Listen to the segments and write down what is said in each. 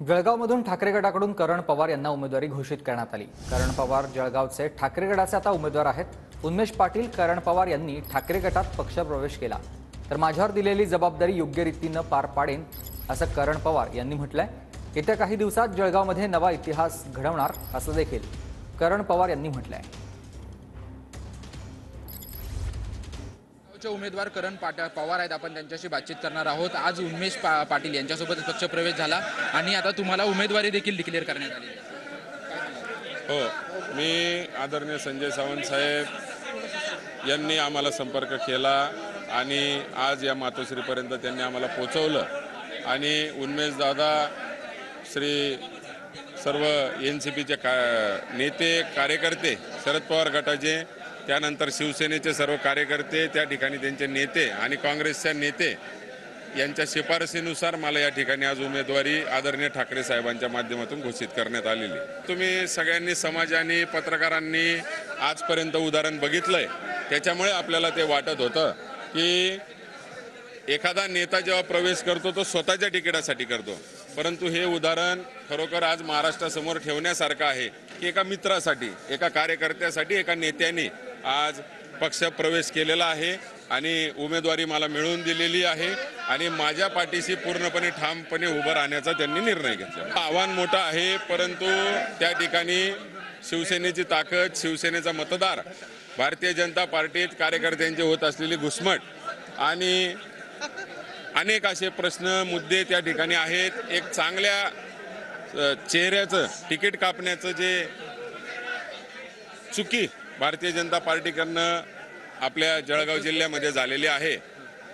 जळगावमधून ठाकरे गटाकडून करण पवार यांना उमेदवारी घोषित करण्यात आली। करण पवार जळगावचे ठाकरे गटाचे आता उमेदवार आहेत। उन्मेष पाटील करण पवार यांनी ठाकरे गटात पक्षप्रवेश केला, तर माझ्यावर दिलेली जबाबदारी योग्य रीतीने पार पाडेन असं करण पवार यांनी म्हटलंय। येत्या काही दिवसात जळगावमध्ये नवा इतिहास घडवणार असं देखील करण पवार यांनी म्हटलंय। उमेदवार करण पवार आहेत, आपण त्यांच्याशी बातचीत करणार आहोत। आज उन्मेष पाटील यांच्यासोबत पक्षप्रवेश झाला आणि आता तुम्हाला उमेदवारी देखील डिक्लेअर करण्यात आली। हो, मी आदरणीय संजय सावंत साहेब यांनी आम्हाला संपर्क केला आणि आज या मातोश्रीपर्यंत त्यांनी आम्हाला पोहोचवलं आणि उन्मेष दादा श्री सर्व NCPचे नेते कार्यकर्ते, शरद पवार गटाचे, त्यानंतर शिवसेनेचे सर्व कार्यकर्ते, त्या ठिकाणी त्यांचे नेते आणि काँग्रेसच्या नेते यांच्या शिफारसीनुसार मला या ठिकाणी आज उमेदवारी आदरणीय ठाकरे साहेबांच्या माध्यमातून घोषित करण्यात आलेली। तुम्ही सगळ्यांनी, समाजाने, पत्रकारांनी आजपर्यंत उदाहरण बघितलंय, त्याच्यामुळे आपल्याला ते वाटत होतं की एखादा नेता जेव्हा प्रवेश करतो तो स्वतःच्या तिकिटासाठी करतो, परंतु हे उदाहरण खरोखर आज महाराष्ट्रासमोर ठेवण्यासारखं आहे की एका मित्रासाठी, एका कार्यकर्त्यासाठी, एका नेत्याने आज पक्ष प्रवेश केलेला आहे आणि उमेदवारी मला मिळवून दिलेली आहे आणि माझ्या पाठीशी पूर्णपणे ठामपणे उभं राहण्याचा त्यांनी निर्णय घेतला। आव्हान मोठं आहे, परंतु त्या ठिकाणी शिवसेनेची ताकद, शिवसेनेचा मतदार, भारतीय जनता पार्टीत कार्यकर्त्यांचे होत असलेली घुसमट आणि अनेक असे प्रश्न, मुद्दे त्या ठिकाणी आहेत। एक चांगल्या चेहऱ्याचं तिकीट कापण्याचं जे चुकी भारतीय जनता पार्टीकडनं आपल्या जळगाव जिल्ह्यामध्ये झालेली आहे,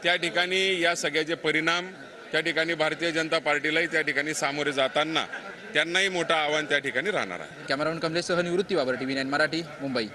त्या ठिकाणी या सगळ्याचे परिणाम त्या ठिकाणी भारतीय जनता पार्टीलाही त्या ठिकाणी सामोरे जाताना त्यांनाही मोठं आव्हान त्या ठिकाणी राहणार आहे। कॅमेरामन कमलेशसह निवृत्ती बाबर, TV9 मराठी, मुंबई।